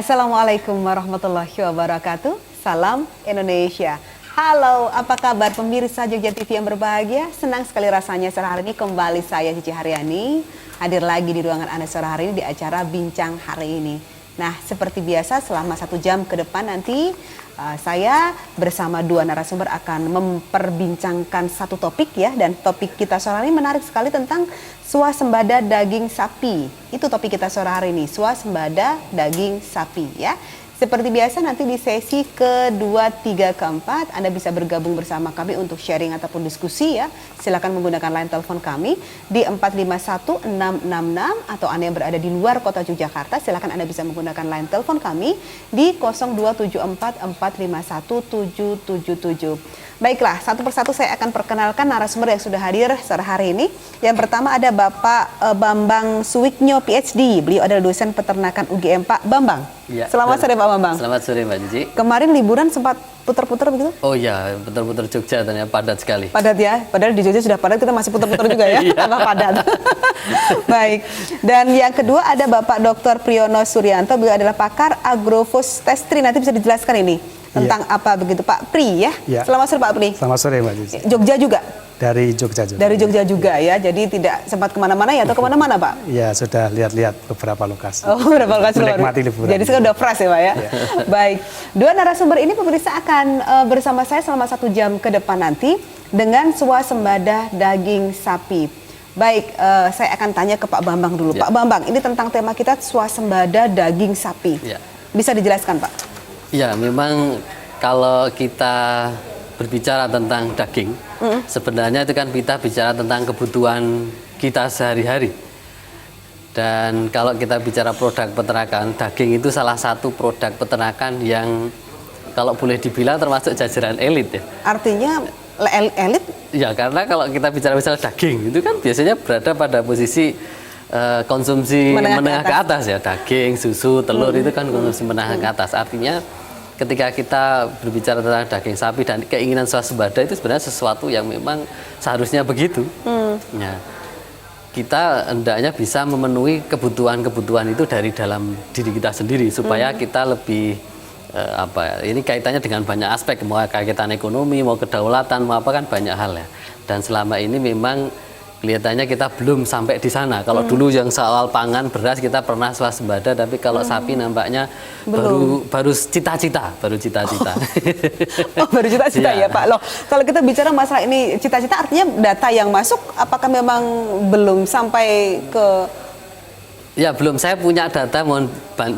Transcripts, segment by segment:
Assalamualaikum warahmatullahi wabarakatuh. Salam Indonesia. Halo, apa kabar pemirsa Jogja TV yang berbahagia? Senang sekali rasanya sore hari ini kembali saya Cici Haryani hadir lagi di ruangan Anda sore hari ini di acara Bincang Hari Ini. Nah, seperti biasa selama 1 jam ke depan nanti saya bersama 2 narasumber akan memperbincangkan satu topik ya. Dan topik kita sore hari ini menarik sekali tentang swasembada daging sapi. Itu topik kita sore hari ini, swasembada daging sapi ya. Seperti biasa nanti di sesi kedua, 3, keempat Anda bisa bergabung bersama kami untuk sharing ataupun diskusi ya. Silakan menggunakan line telepon kami di 451666 atau Anda yang berada di luar kota Yogyakarta silakan Anda bisa menggunakan line telepon kami di 02744517777. Baiklah, satu persatu saya akan perkenalkan narasumber yang sudah hadir sore hari ini. Yang pertama ada Bapak Bambang Suwiknyo PhD. Beliau adalah dosen peternakan UGM. Pak Bambang. Ya, selamat sore Pak Bambang. Selamat sore Mbak Cici. Kemarin liburan sempat putar-putar begitu? Oh iya, putar-putar Jogja ternyata padat sekali. Padat ya, padahal di Jogja sudah padat, kita masih putar-putar juga ya, tambah padat. Baik, dan yang kedua ada Bapak Dr. Priyono Suryanto, beliau adalah pakar agrofostestri. Nanti bisa dijelaskan ini tentang apa begitu Pak Pri ya? Selamat sore Pak Pri. Selamat sore Mbak Cici. Jogja juga? Dari Jogja juga. Dari Jogja juga ya, jadi tidak sempat kemana-mana ya atau kemana-mana Pak? Ya sudah lihat-lihat beberapa lokasi. Oh, beberapa lokasi. Menikmati liburan. Jadi sekarang udah fresh ya Pak ya? Baik, 2 narasumber ini pemirsa akan bersama saya selama 1 jam ke depan nanti dengan swasembada daging sapi. Baik, saya akan tanya ke Pak Bambang dulu. Pak Bambang, ini tentang tema kita swasembada daging sapi. Bisa dijelaskan Pak? Ya, memang kalau kita berbicara tentang daging, sebenarnya itu kan kita bicara tentang kebutuhan kita sehari-hari. Dan kalau kita bicara produk peternakan, daging itu salah satu produk peternakan yang kalau boleh dibilang termasuk jajaran elit ya. Artinya elit? Ya, karena kalau kita bicara misalnya daging, itu kan biasanya berada pada posisi konsumsi menengah ke atas ya. Daging, susu, telur itu kan konsumsi menengah ke atas. Artinya ketika kita berbicara tentang daging sapi dan keinginan swasembada itu sebenarnya sesuatu yang memang seharusnya begitu. Ya, kita hendaknya bisa memenuhi kebutuhan-kebutuhan itu dari dalam diri kita sendiri supaya kita lebih ini kaitannya dengan banyak aspek, mau kaitan ekonomi, mau kedaulatan, mau apa kan banyak hal ya. Dan selama ini memang kelihatannya kita belum sampai di sana. Kalau dulu yang soal pangan, beras kita pernah swasembada, tapi kalau sapi nampaknya baru cita-cita. Oh, baru cita-cita ya Pak. Loh, kalau kita bicara masalah ini cita-cita artinya data yang masuk apakah memang belum sampai ke... Ya belum, saya punya data, mohon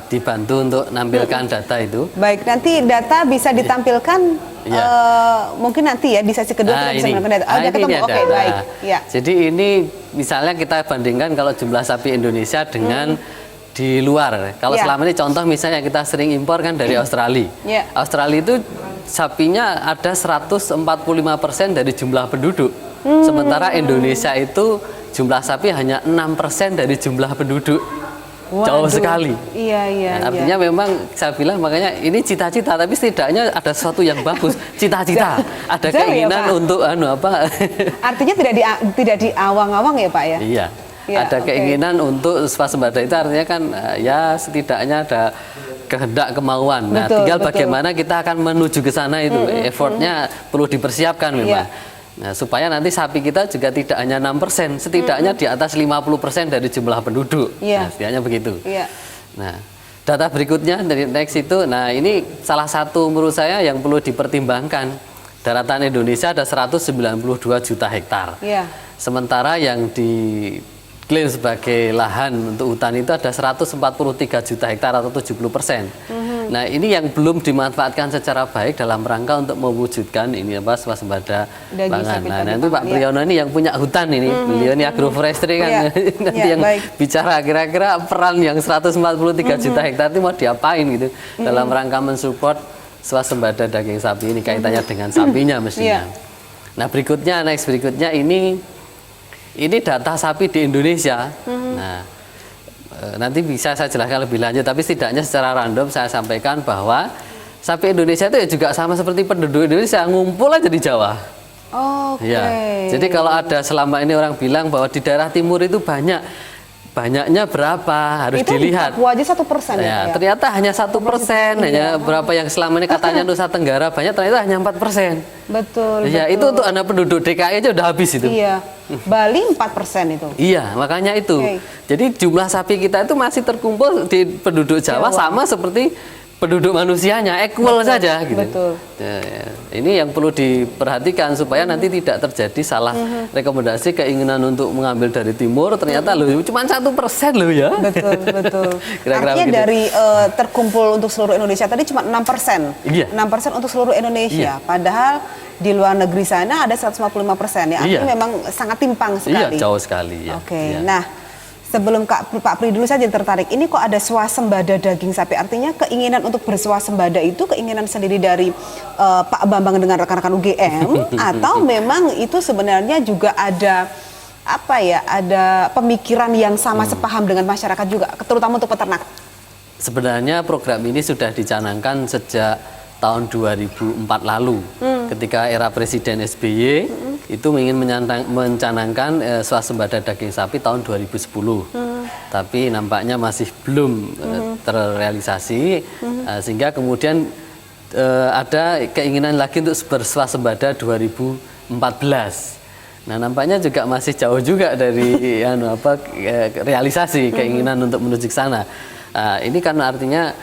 dibantu untuk nampilkan data itu. Baik, nanti data bisa ditampilkan mungkin nanti ya di sesi kedua kita bisa menggunakan data. Udah ketemu, oke baik. Ya. Jadi ini misalnya kita bandingkan kalau jumlah sapi Indonesia dengan di luar. Kalau selama ini contoh misalnya kita sering impor kan dari Australia. Australia itu sapinya ada 145% dari jumlah penduduk. Sementara Indonesia itu jumlah sapi hanya 6% dari jumlah penduduk. Jauh sekali. Artinya memang saya bilang makanya ini cita-cita, tapi setidaknya ada sesuatu yang bagus. Cita-cita, ada keinginan untuk Artinya tidak di awang-awang ya Pak ya? Iya. Ada keinginan untuk swasembada itu artinya kan ya setidaknya ada kehendak, kemauan. Nah, tinggal bagaimana kita akan menuju ke sana itu. Effortnya perlu dipersiapkan memang. Nah, supaya nanti sapi kita juga tidak hanya 6%, setidaknya di atas 50% dari jumlah penduduk. Nah, setidaknya begitu. Nah, data berikutnya dari next itu, nah ini salah satu menurut saya yang perlu dipertimbangkan. Daratan Indonesia ada 192 juta hektar. Sementara yang diklaim sebagai lahan untuk hutan itu ada 143 juta hektar atau 70%. Nah, ini yang belum dimanfaatkan secara baik dalam rangka untuk mewujudkan ini swasembada pangan. Nah, nanti Pak Priyono ini yang punya hutan ini, beliau ini agroforestry kan, nanti yang bicara kira-kira peran yang 143 juta hektar itu mau diapain gitu dalam rangka mensupport swasembada daging sapi ini kaitannya dengan sapinya mestinya. Nah, next berikutnya ini data sapi di Indonesia. Nah, nanti bisa saya jelaskan lebih lanjut, tapi setidaknya secara random saya sampaikan bahwa sapi Indonesia itu ya juga sama seperti penduduk Indonesia, ngumpul aja di Jawa. Oke. Ya, jadi kalau ada selama ini orang bilang bahwa di daerah timur itu banyak banyaknya berapa harus Itu dilihat. di Papua aja 1% Ya, ya. ternyata hanya 1%, hanya berapa yang selama ini katanya Nusa Tenggara banyak, ternyata hanya 4%. Betul. Ya, itu untuk anak penduduk DKI aja udah habis itu. Iya. Bali 4% itu. Iya, makanya itu. Oke. Jadi jumlah sapi kita itu masih terkumpul di penduduk Jawa sama seperti penduduk manusianya, equal saja gitu. Betul. Ya, ini yang perlu diperhatikan supaya nanti tidak terjadi salah rekomendasi keinginan untuk mengambil dari timur, ternyata loh cuma 1% loh ya. Betul, betul. Kira-kira Artinya begitu. dari terkumpul untuk seluruh Indonesia tadi cuma 6%. Iya. 6% untuk seluruh Indonesia. Iya. Padahal di luar negeri sana ada 155% ya. Artinya Iya. memang sangat timpang sekali. Iya, jauh sekali ya. Oke. Ya. Nah, sebelum Pak Pri dulu saja tertarik. Ini kok ada swasembada daging sapi? Artinya keinginan untuk berswasembada itu keinginan sendiri dari Pak Bambang dengan rekan-rekan UGM atau memang itu sebenarnya juga ada apa ya? Ada pemikiran yang sama sepaham dengan masyarakat juga, terutama untuk peternak. Sebenarnya program ini sudah dicanangkan sejak tahun 2004 lalu, ketika era Presiden SBY itu ingin mencanangkan swasembada daging sapi tahun 2010, tapi nampaknya masih belum terrealisasi, sehingga kemudian ada keinginan lagi untuk berswasembada 2014. Nah, nampaknya juga masih jauh juga dari realisasi keinginan untuk menuju ke sana. Ini kan artinya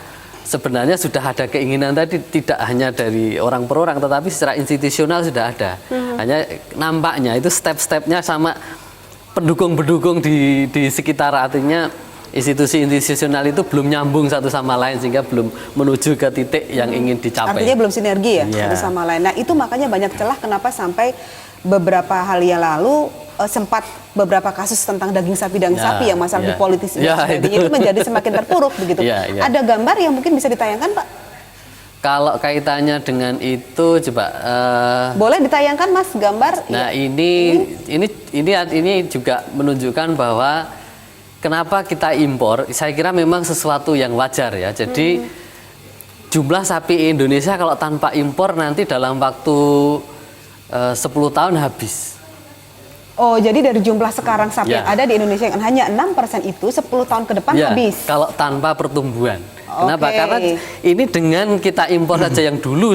sebenarnya sudah ada keinginan tadi, tidak hanya dari orang per orang, tetapi secara institusional sudah ada. Hanya nampaknya itu step-stepnya sama pendukung-pendukung di sekitar, artinya institusi institusional itu belum nyambung satu sama lain sehingga belum menuju ke titik yang ingin dicapai. Artinya belum sinergi ya Iya. satu sama lain. Nah, itu makanya banyak celah kenapa sampai beberapa hari yang lalu sempat beberapa kasus tentang daging sapi sapi yang masalah dipolitisasi itu menjadi semakin terpuruk begitu. Ada gambar yang mungkin bisa ditayangkan, Pak? Kalau kaitannya dengan itu coba boleh ditayangkan, Mas, gambar? Nah, ini juga menunjukkan bahwa kenapa kita impor. Saya kira memang sesuatu yang wajar ya. Jadi jumlah sapi Indonesia kalau tanpa impor nanti dalam waktu 10 tahun habis. Oh, jadi dari jumlah sekarang sapi yang ada di Indonesia yang hanya 6% itu 10 tahun ke depan habis. Kalau tanpa pertumbuhan. Kenapa? Karena ini dengan kita impor saja yang dulu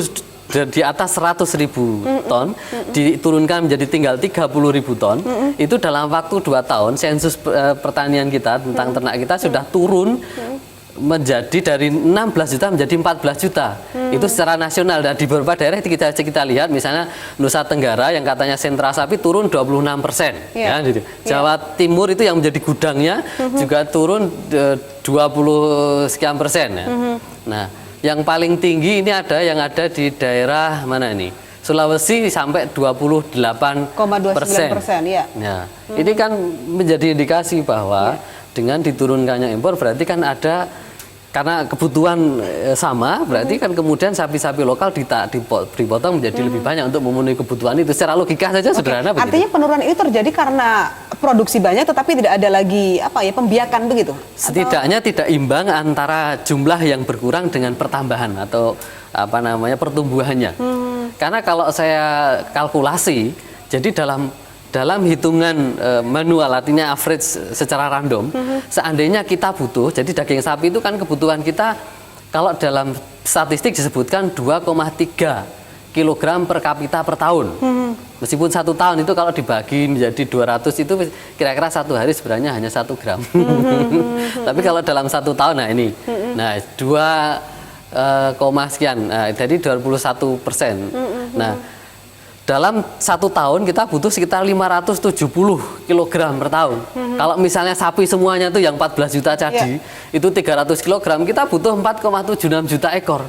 di atas 100.000 ton diturunkan menjadi tinggal 30.000 ton, itu dalam waktu 2 tahun sensus pertanian kita tentang ternak kita sudah turun menjadi dari 16 juta menjadi 14 juta. Itu secara nasional, dan di beberapa daerah kita lihat misalnya Nusa Tenggara yang katanya sentra sapi turun 26%. Ya, gitu. Jawa Timur itu yang menjadi gudangnya juga turun 20 sekian persen. Ya. Nah, yang paling tinggi ini yang ada di daerah mana ini? Sulawesi sampai 28,29%. Ya. Nah, ini kan menjadi indikasi bahwa dengan diturunkannya impor berarti kan ada, karena kebutuhan sama, berarti kan kemudian sapi-sapi lokal dipotong menjadi lebih banyak untuk memenuhi kebutuhan itu. Secara logika saja sederhana begitu. Artinya penurunan itu terjadi karena produksi banyak tetapi tidak ada lagi pembiakan begitu? Setidaknya tidak imbang antara jumlah yang berkurang dengan pertambahan atau pertumbuhannya. Karena kalau saya kalkulasi, jadi dalam hitungan manual, artinya average secara random, seandainya kita butuh, jadi daging sapi itu kan kebutuhan kita, kalau dalam statistik disebutkan 2,3 kilogram per kapita per tahun. Meskipun 1 tahun itu kalau dibagi menjadi 200 itu kira-kira 1 hari sebenarnya hanya 1 gram. Tapi kalau dalam 1 tahun, nah ini, nah 2, sekian, nah, jadi 21%. Nah, dalam 1 tahun kita butuh sekitar 570 kg per tahun. Kalau misalnya sapi semuanya itu yang 14 juta tadi, itu 300 kg, kita butuh 4,76 juta ekor.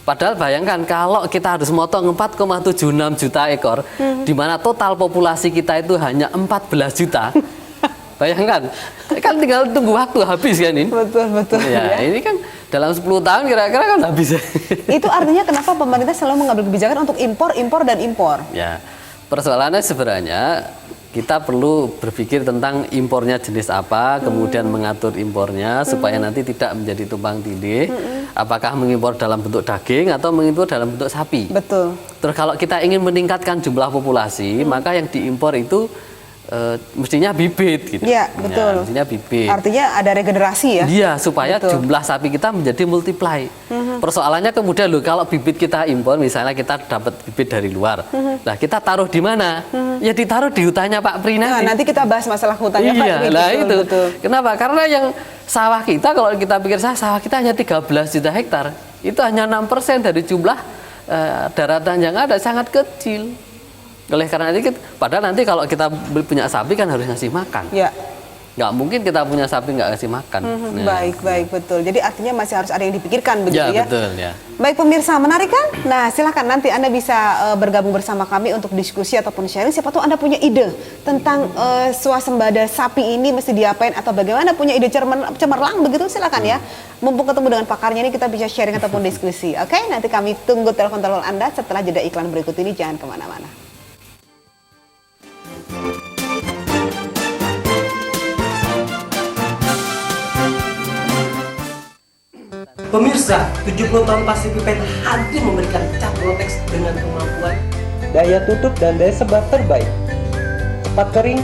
Padahal bayangkan kalau kita harus motong 4,76 juta ekor, di mana total populasi kita itu hanya 14 juta. Bayangkan, kan tinggal tunggu waktu habis kan ini. Betul. Ya, ini kan dalam 10 tahun kira-kira kan habis. Itu artinya kenapa pemerintah selalu mengambil kebijakan untuk impor dan impor? Ya, persoalannya sebenarnya kita perlu berpikir tentang impornya jenis apa, kemudian mengatur impornya supaya nanti tidak menjadi tumpang tindih. Apakah mengimpor dalam bentuk daging atau mengimpor dalam bentuk sapi? Betul. Terus kalau kita ingin meningkatkan jumlah populasi, maka yang diimpor itu mestinya bibit gitu. Iya, betul. Mestinya bibit. Artinya ada regenerasi ya? Iya, supaya Betul. jumlah sapi kita menjadi multiply. Persoalannya kemudian loh, kalau bibit kita impor, misalnya kita dapat bibit dari luar, nah kita taruh di mana? Ya ditaruh di hutannya Pak Pri Nah, nanti kita bahas masalah hutannya Pak. Iya, Pri. lah Betul, itu. betul. Kenapa? Karena yang sawah kita, kalau kita pikir sawah kita hanya 13 juta hektar, itu hanya 6% dari jumlah daratan yang ada, sangat kecil. Oleh karena itu, padahal nanti kalau kita punya sapi kan harus ngasih makan. Ya. Nggak mungkin kita punya sapi nggak ngasih makan. Nah. Baik, betul. Jadi artinya masih harus ada yang dipikirkan begitu ya? Betul ya. Baik pemirsa, menarik kan? Nah silahkan nanti Anda bisa bergabung bersama kami untuk diskusi ataupun sharing. Siapa tahu Anda punya ide tentang swasembada sapi ini mesti diapain atau bagaimana, punya ide cemerlang begitu, silakan ya. Mumpung ketemu dengan pakarnya ini kita bisa sharing ataupun diskusi. Oke, nanti kami tunggu telepon-telepon Anda setelah jeda iklan berikut ini, jangan kemana-mana. Pemirsa, 70 tahun Pasifik Pipet hadir memberikan cat Rotex dengan kemampuan daya tutup dan daya sebat terbaik, cepat kering,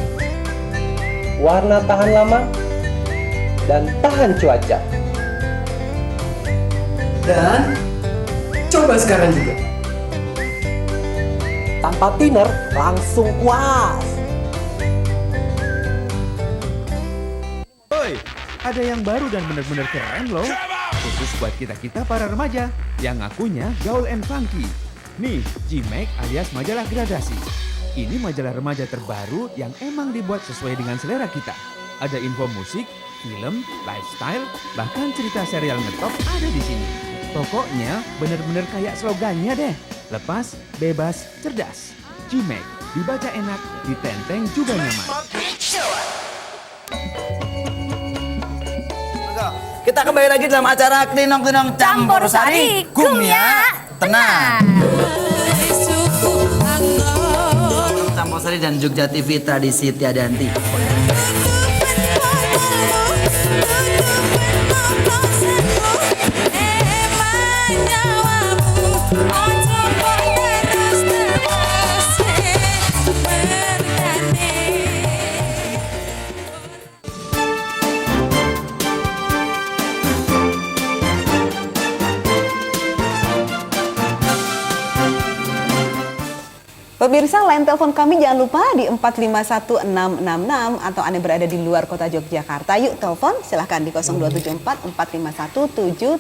warna tahan lama, dan tahan cuaca. Dan coba sekarang juga. Tanpa thinner, langsung puas. Oi, ada yang baru dan benar-benar keren loh. Khusus buat kita-kita para remaja yang ngakunya gaul and funky. Nih, G-Mag alias majalah gradasi. Ini majalah remaja terbaru yang emang dibuat sesuai dengan selera kita. Ada info musik, film, lifestyle, bahkan cerita serial ngetop ada di sini. Pokoknya bener-bener kayak slogannya deh. Lepas, bebas, cerdas. G-Mag, dibaca enak, ditenteng juga nyaman. Kita kembali lagi dalam acara Klinong Campur Sari Gumya Tenang. Campur Sari dan Jogja TV, tradisi tiada henti. Pemirsa, line telepon kami jangan lupa di 451666 atau Anda berada di luar kota Yogyakarta. Yuk telepon, silahkan di 0274 451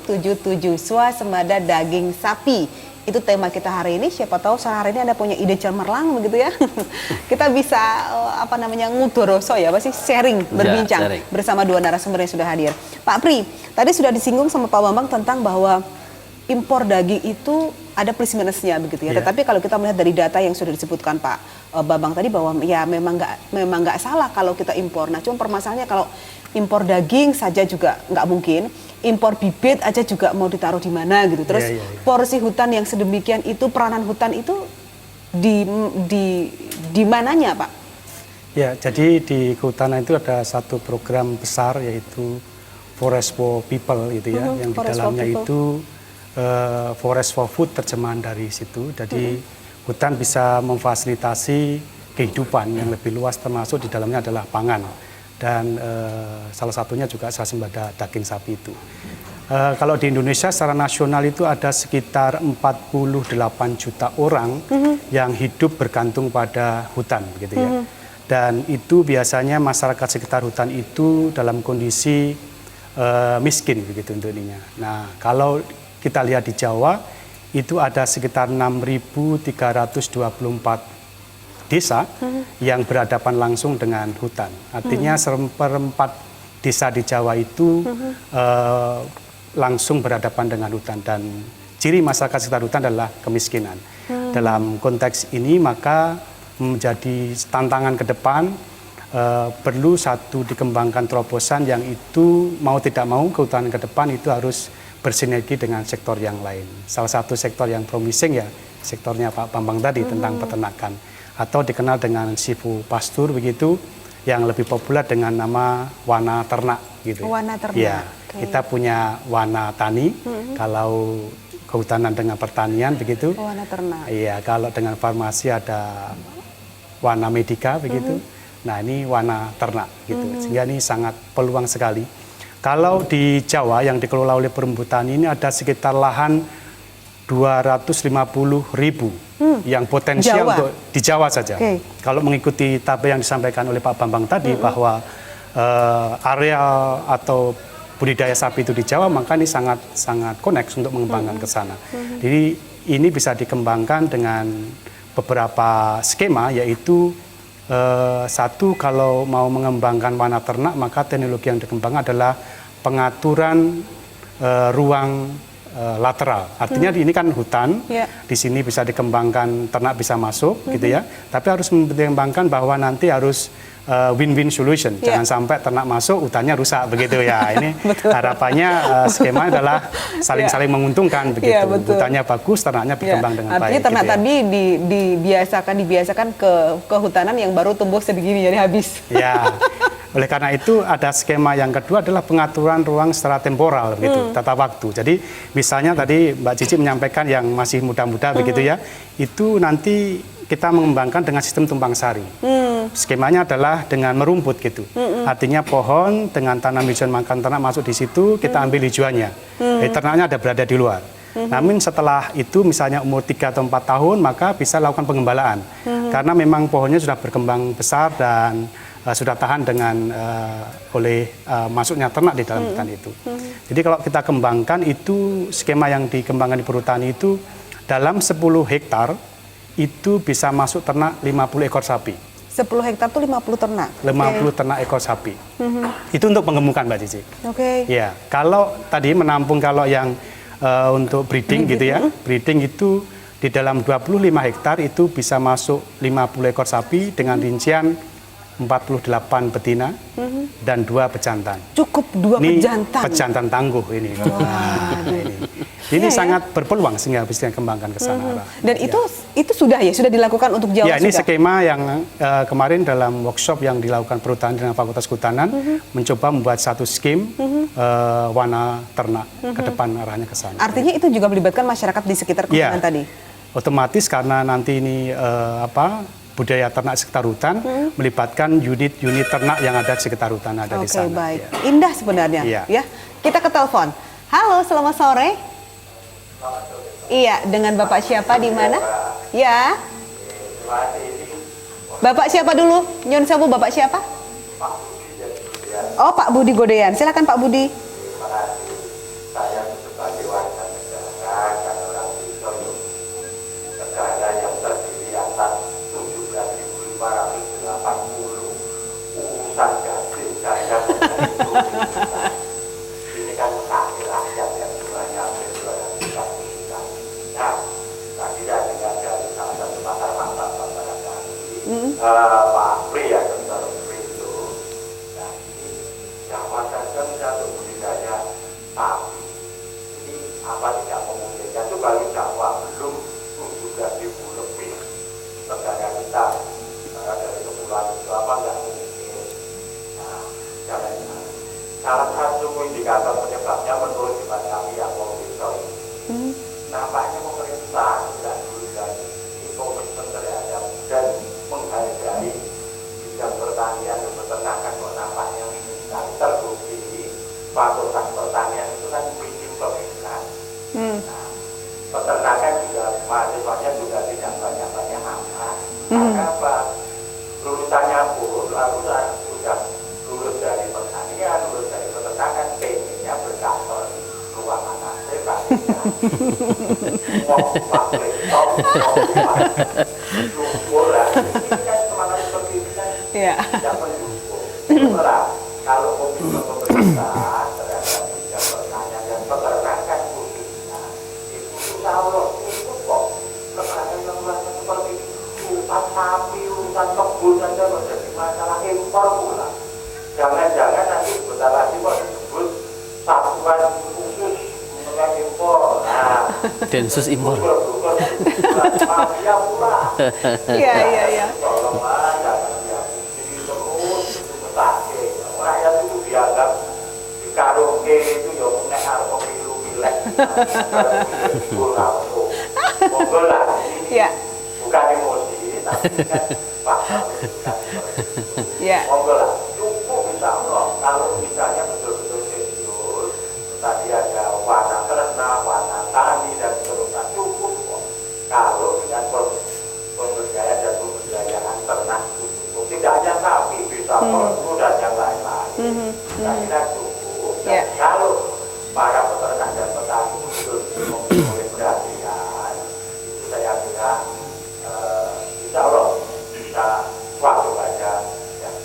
777 swasembada daging sapi. Itu tema kita hari ini. Siapa tahu sore hari ini Anda punya ide cemerlang begitu ya. Kita bisa ngudoroso ya, sharing, berbincang sharing bersama dua narasumber yang sudah hadir. Pak Pri, tadi sudah disinggung sama Pak Bambang tentang bahwa impor daging itu ada plus minusnya begitu ya. Yeah. Tetapi kalau kita melihat dari data yang sudah disebutkan Pak Bambang tadi bahwa ya memang nggak salah kalau kita impor. Nah, cuma permasalahannya kalau impor daging saja juga nggak mungkin, impor bibit aja juga mau ditaruh di mana gitu. Terus porsi hutan yang sedemikian itu, peranan hutan itu di mananya Pak? Ya, jadi di kehutanan itu ada satu program besar yaitu Forest for People gitu ya, yang di dalamnya itu Forest for Food terjemahan dari situ. Jadi hutan bisa memfasilitasi kehidupan yang lebih luas, termasuk di dalamnya adalah pangan dan salah satunya juga swasembada daging sapi itu. Kalau di Indonesia secara nasional itu ada sekitar 48 juta orang yang hidup bergantung pada hutan gitu ya. Dan itu biasanya masyarakat sekitar hutan itu dalam kondisi miskin begitu untuk ininya. Nah, kalau kita lihat di Jawa, itu ada sekitar 6.324 desa yang berhadapan langsung dengan hutan. Artinya seperempat desa di Jawa itu langsung berhadapan dengan hutan. Dan ciri masyarakat sekitar hutan adalah kemiskinan. Dalam konteks ini maka menjadi tantangan ke depan, perlu satu dikembangkan terobosan yang itu mau tidak mau kehutanan ke depan itu harus bersinergi dengan sektor yang lain. Salah satu sektor yang promising ya sektornya Pak Bambang tadi tentang peternakan, atau dikenal dengan silvopastur begitu, yang lebih populer dengan nama wana ternak gitu. Wana ternak. Ya, kita punya wana tani, kalau kehutanan dengan pertanian begitu. Wana ternak. Iya, kalau dengan farmasi ada wana medika begitu. Nah, ini wana ternak gitu. Sehingga ini sangat peluang sekali. Kalau di Jawa yang dikelola oleh Perhutani ini ada sekitar lahan 250.000 yang potensial Jawa. untuk di Jawa saja. Oke. Kalau mengikuti tabel yang disampaikan oleh Pak Bambang tadi bahwa areal atau budidaya sapi itu di Jawa, maka ini sangat connect untuk mengembangkan ke sana. Jadi ini bisa dikembangkan dengan beberapa skema, yaitu satu, kalau mau mengembangkan wana ternak, maka teknologi yang dikembangkan adalah pengaturan ruang lateral. Artinya ini kan hutan, di sini bisa dikembangkan ternak bisa masuk, gitu ya. Tapi harus mempertimbangkan bahwa nanti harus win-win solution. Jangan sampai ternak masuk, hutannya rusak, begitu ya. Ini harapannya skema adalah saling menguntungkan, begitu. Hutannya bagus, ternaknya berkembang dengan baik. Artinya ternak gitu ya. tadi dibiasakan ke kehutanan yang baru tumbuh segini, jadi habis. Ya, oleh karena itu ada skema yang kedua adalah pengaturan ruang secara temporal, begitu, tata waktu. Jadi misalnya tadi Mbak Cici menyampaikan yang masih muda-muda, begitu ya, itu nanti kita mengembangkan dengan sistem tumpang sari. Skemanya adalah dengan merumput gitu. Artinya pohon dengan tanam hijauan makan ternak masuk di situ, kita ambil hijauannya. Jadi ternaknya ada berada di luar. Namun setelah itu misalnya umur 3 atau 4 tahun, maka bisa lakukan pengembalaan. Karena memang pohonnya sudah berkembang besar dan sudah tahan dengan masuknya ternak di dalam hutan itu. Jadi kalau kita kembangkan itu, skema yang dikembangkan di Perhutani itu dalam 10 hektar itu bisa masuk ternak 50 ekor sapi. 10 hektar tuh 50 ternak? 50 ternak ekor sapi. Itu untuk pengemukan, Mbak Cici. Oke. Ya, kalau tadi menampung, kalau yang untuk breeding gitu ya, breeding itu di dalam 25 hektar itu bisa masuk 50 ekor sapi dengan rincian 48 betina dan 2 pejantan. Cukup 2 Ini pejantan? pejantan tangguh ini. Ini sangat berpeluang sehingga bisa dikembangkan ke sana. Dan itu sudah dilakukan untuk Jawa ya, ini sudah? skema yang kemarin dalam workshop yang dilakukan Perhutani dengan Fakultas Kehutanan mencoba membuat satu skim wana ternak ke depan arahnya ke sana. Artinya itu juga melibatkan masyarakat di sekitar kehutanan tadi? Otomatis karena nanti ini budaya ternak sekitar hutan melibatkan unit-unit ternak yang ada di sekitar hutan ada di sana. Oke, baik. Indah sebenarnya. Ya. Kita ke telepon. Halo, selamat sore. Iya, dengan Bapak siapa di mana? Ya. Bapak siapa dulu? Nyun sewu, Bapak siapa? Oh, Pak Budi Godean. Silakan Pak Budi. Ini kan kaki rakyat yang semuanya hampir 240 juta. Nah, tadi dari salah satu pakar barangkali Pak Pri ya, Dr. Pri itu. Nah, ini Jawa saja misalnya budidaya sapi. Ini apa tidak memungkinkan? Itu baru Jawa, belum 17.000 lebih negara kita. Dari kepulauan itu apa nggak mungkin? Nah, salah satu indikator penyebabnya menurut kami yang Wongwito ini, nampaknya pemerintah dan ini komitmen terhadap dan menghargai bidang pertanian dan peternakan kok nampaknya dan terbukti fakultas pertanian itu kan bikin pemikiran. Nah, peternakan juga mahasiswanya juga tidak banyak-banyak amat. Maka apa? Lulusannya pun lalu sudah lulus dari pertanian, lulus dari peternakan, pengennya berkantor di ruangan AC, mau pakai top, syukur lah. Ini kan semangat seperti ini kan tidak mendukung. Kalau komitmen pemerintah terhadap bidang pertanian dan peternakan khususnya, itu insya Allah cukup kok. Lepas seperti urusan sapi, urusan kebun saja menjadi masalah impor pula. Jangan-jangan nanti sebentar lagi kok disebut satuan khusus mengenai impor. Nah, Densus impor. Mafia pula. Iya. Tolonglah, jangan diakuti terus itu petake. Rakyat itu dianggap di karaoke itu ya punya arep pemilu pilek. Monggo lah, ini bukan emosi, tapi kan pasal kan Ya. monggo lah cukup insya Allah kalau misalnya betul-betul serius tadi ada warna ternak, warna tani dan seterusnya cukup kok kalau dengan pemberdayaan dan pemberdayaan ternak cukup tidak hanya sapi bisa perlu dan yang lain-lain saya kira cukup dan kalau para peternak dan petani betul mempunyai perhatian itu saya kira insya Allah bisa suatu aja yang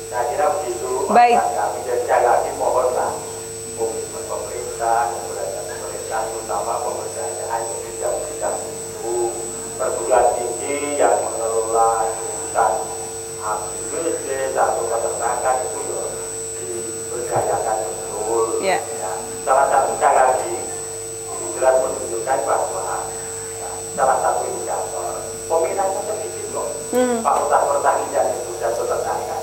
saya kira begitu. Baik. Kami jadi sekali lagi mohonlah komitmen pemerintah dan pemerintah terutama pemberdayaan bidang-bidang itu perguruan tinggi yang mengelola jurusan ABCD atau peternakan itu ya diberdayakan betul. Ya. Ya, salah satu sekali lagi ini jelas menunjukkan bahwa ya, salah satu indikator peminatnya sedikit loh. Fakultas pertanian itu dan peternakan.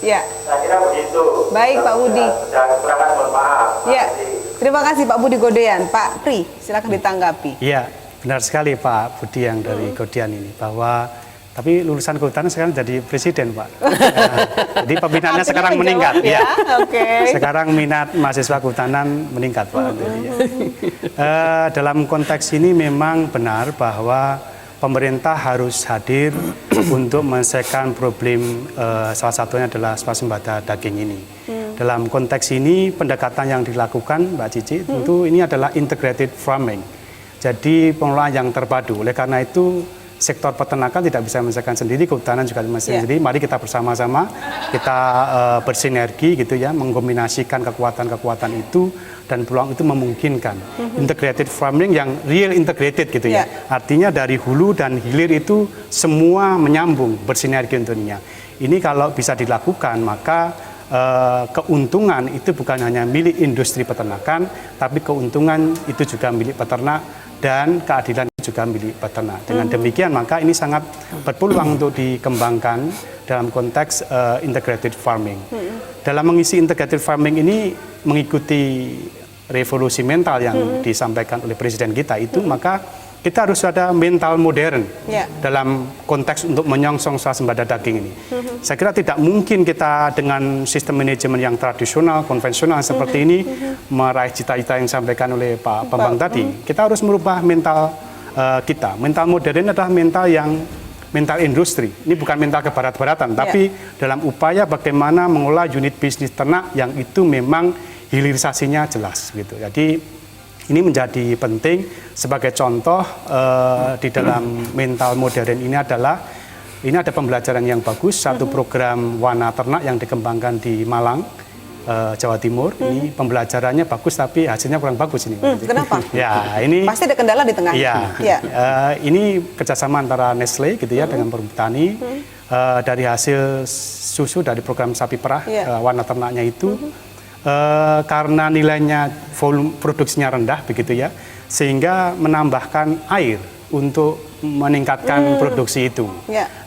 Ya. Saya kira begitu. Baik, Pak Budi. Sudah kekurangan, mohon maaf. Ya. Makasih. Terima kasih Pak Budi Godean. Pak Pri, silakan ditanggapi. Iya, benar sekali Pak Budi yang dari Godean ini, bahwa tapi lulusan kehutanan sekarang jadi presiden, Pak. Nah, jadi peminatnya Artinya sekarang menjawab meningkat, ya. ya. Oke. Sekarang minat mahasiswa kehutanan meningkat, Pak. Jadi, ya. Dalam konteks ini memang benar bahwa pemerintah harus hadir untuk menyelesaikan problem, salah satunya adalah swasembada daging ini. Dalam konteks ini pendekatan yang dilakukan, Mbak Cici, tentu ini adalah integrated farming. Jadi pengelolaan yang terpadu. Oleh karena itu sektor peternakan tidak bisa menyelesaikan sendiri, kehutanan juga menyelesaikan sendiri. Mari kita bersama-sama, kita bersinergi gitu ya, mengkombinasikan kekuatan-kekuatan itu dan peluang itu memungkinkan integrated farming yang real integrated gitu ya. Artinya dari hulu dan hilir itu semua menyambung, bersinergi tentunya. Ini kalau bisa dilakukan maka keuntungan itu bukan hanya milik industri peternakan, tapi keuntungan itu juga milik peternak dan keadilan juga milik peternak. Dengan demikian maka ini sangat berpeluang untuk dikembangkan dalam konteks integrated farming. Dalam mengisi integrated farming ini mengikuti revolusi mental yang disampaikan oleh presiden kita itu, maka kita harus ada mental modern dalam konteks untuk menyongsong swasembada daging ini. Saya kira tidak mungkin kita dengan sistem manajemen yang tradisional, konvensional seperti ini meraih cita-cita yang disampaikan oleh Pak Bambang tadi. Kita harus merubah mental kita. Mental modern adalah mental industri. Ini bukan mental kebarat-baratan, tapi dalam upaya bagaimana mengolah unit bisnis ternak yang itu memang hilirisasinya jelas gitu. Jadi ini menjadi penting sebagai contoh di dalam mental modern ini adalah ini ada pembelajaran yang bagus, satu program wana ternak yang dikembangkan di Malang, Jawa Timur. Ini pembelajarannya bagus tapi hasilnya kurang bagus ini. Kenapa? Ya, ini pasti ada kendala di tengah. Iya. Ini kerjasama antara Nestle gitu ya dengan petani. Dari hasil susu dari program sapi perah wana ternaknya itu. Karena nilainya volume produksinya rendah begitu ya, sehingga menambahkan air untuk meningkatkan produksi itu.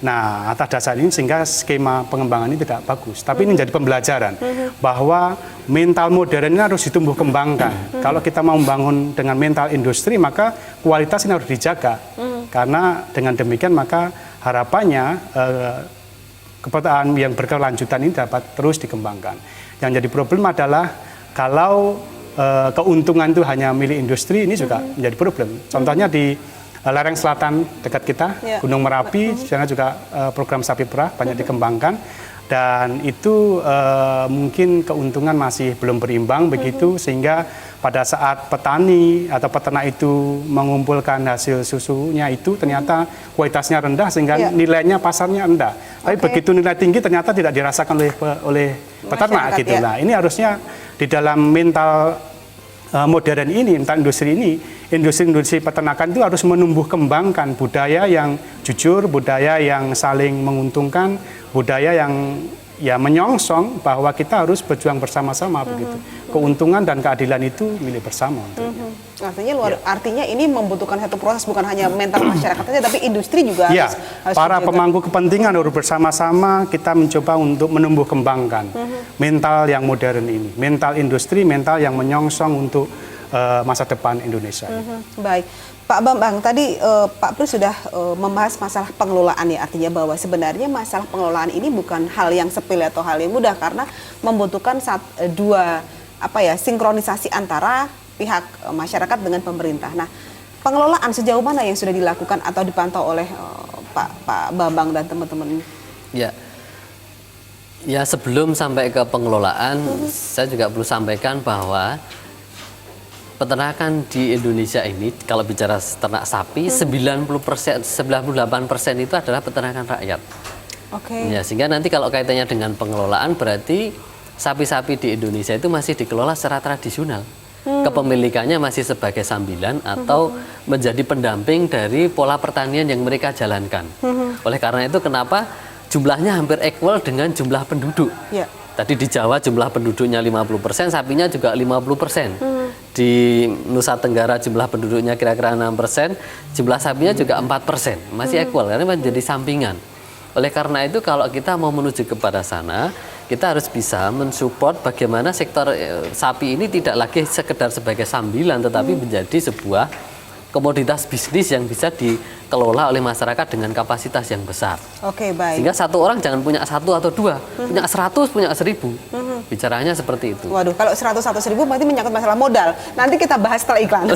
Nah, atas dasar ini sehingga skema pengembangan ini tidak bagus. Tapi ini menjadi pembelajaran bahwa mental modern ini harus ditumbuh kembangkan. Kalau kita mau membangun dengan mental industri, maka kualitas ini harus dijaga. Karena dengan demikian maka harapannya kepercayaan yang berkelanjutan ini dapat terus dikembangkan. Yang jadi problem adalah kalau keuntungan itu hanya milik industri, ini juga menjadi problem. Contohnya di lereng selatan dekat kita, Gunung Merapi, di sana juga program sapi perah banyak dikembangkan. Dan itu mungkin keuntungan masih belum berimbang begitu, sehingga pada saat petani atau peternak itu mengumpulkan hasil susunya itu ternyata kualitasnya rendah sehingga nilainya pasarnya rendah. Tapi begitu nilai tinggi ternyata tidak dirasakan oleh peternak gitu. Nah, ini harusnya di dalam mental modern ini, mental industri ini, industri peternakan itu harus menumbuh kembangkan budaya yang jujur, budaya yang saling menguntungkan, budaya yang menyongsong bahwa kita harus berjuang bersama-sama begitu. Keuntungan dan keadilan itu milik bersama. Artinya ini membutuhkan satu proses, bukan hanya mental masyarakat saja, tapi industri juga harus para pemangku kepentingan harus bersama-sama kita mencoba untuk menumbuh kembangkan mental yang modern ini, mental industri, mental yang menyongsong untuk masa depan Indonesia. Baik, Pak Bambang, tadi Pak Pru sudah membahas masalah pengelolaan ya, artinya bahwa sebenarnya masalah pengelolaan ini bukan hal yang sepele atau hal yang mudah karena membutuhkan dua sinkronisasi antara pihak masyarakat dengan pemerintah. Nah, pengelolaan sejauh mana yang sudah dilakukan atau dipantau oleh Pak Bambang dan teman-teman? Ya sebelum sampai ke pengelolaan, saya juga perlu sampaikan bahwa peternakan di Indonesia ini, kalau bicara ternak sapi, 98% itu adalah peternakan rakyat. Ya, sehingga nanti kalau kaitannya dengan pengelolaan, berarti sapi-sapi di Indonesia itu masih dikelola secara tradisional. Kepemilikannya masih sebagai sambilan atau menjadi pendamping dari pola pertanian yang mereka jalankan. Oleh karena itu, kenapa jumlahnya hampir equal dengan jumlah penduduk. Tadi di Jawa jumlah penduduknya 50%, sapinya juga 50%. Di Nusa Tenggara jumlah penduduknya kira-kira 6%, jumlah sapinya juga 4%. Masih equal karena menjadi sampingan. Oleh karena itu kalau kita mau menuju kepada sana, kita harus bisa mensupport bagaimana sektor sapi ini tidak lagi sekedar sebagai sambilan, tetapi menjadi sebuah komoditas bisnis yang bisa dikelola oleh masyarakat dengan kapasitas yang besar. Oke, baik. Sehingga satu orang jangan punya 1 atau 2, punya 100, punya 1000. Bicaranya seperti itu. Waduh, kalau 100 atau 1000 berarti menyangkut masalah modal. Nanti kita bahas setelah iklan.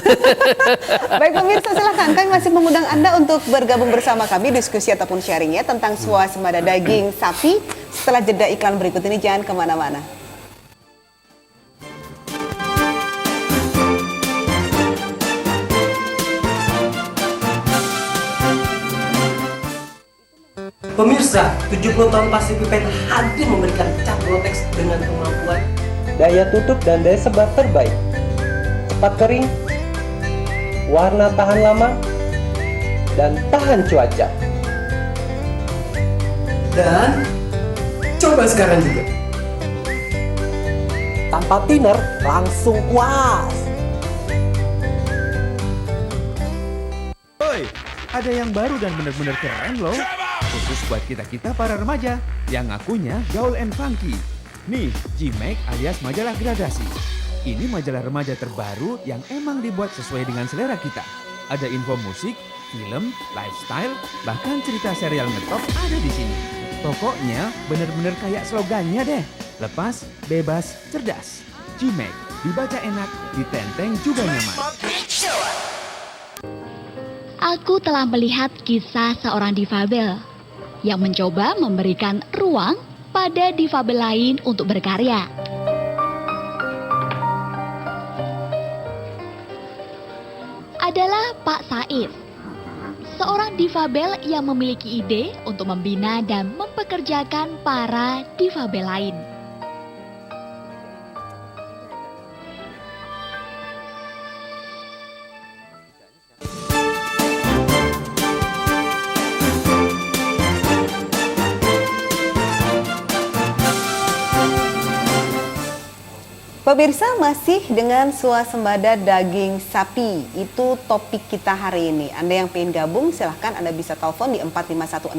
Baik pemirsa, silahkan. Kami masih mengundang Anda untuk bergabung bersama kami, diskusi ataupun sharingnya tentang swasembada daging sapi. Setelah jeda iklan berikut ini, jangan kemana-mana. Pemirsa, 70 tahun Pasifik Pet hadir memberikan cat Rotex dengan kemampuan daya tutup dan daya sebar terbaik, cepat kering, warna tahan lama, dan tahan cuaca. Dan coba sekarang juga. Tanpa thinner, langsung puas. Oi, ada yang baru dan benar-benar keren loh. Khusus buat kita-kita para remaja yang ngakunya gaul and funky. Nih, G-Mag alias majalah gradasi. Ini majalah remaja terbaru yang emang dibuat sesuai dengan selera kita. Ada info musik, film, lifestyle, bahkan cerita serial ngetop ada di sini. Pokoknya bener-bener kayak slogannya deh. Lepas, bebas, cerdas. G-Mag, dibaca enak, ditenteng juga nyaman. Aku telah melihat kisah seorang difabel yang mencoba memberikan ruang pada difabel lain untuk berkarya. Adalah Pak Said, seorang difabel yang memiliki ide untuk membina dan mempekerjakan para difabel lain. Pemirsa, masih dengan swasembada daging sapi, itu topik kita hari ini. Anda yang pengen gabung, silahkan Anda bisa telepon di 451666,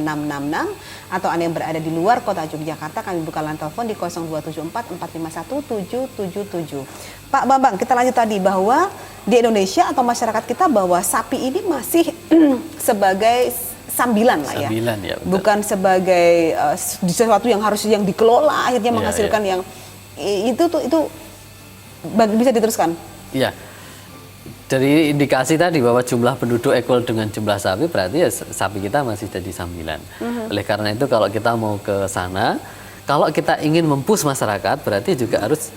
atau Anda yang berada di luar kota Yogyakarta, kami buka line telepon di 0274 451 777. Pak Bambang, kita lanjut tadi bahwa di Indonesia atau masyarakat kita bahwa sapi ini masih sebagai sambilan lah ya. Sambilan, ya, betul. Bukan sebagai sesuatu yang harus yang dikelola akhirnya menghasilkan yang itu bisa diteruskan? Iya, dari indikasi tadi bahwa jumlah penduduk equal dengan jumlah sapi, berarti ya sapi kita masih jadi sambilan. Oleh karena itu kalau kita mau ke sana, kalau kita ingin mempush masyarakat, berarti juga harus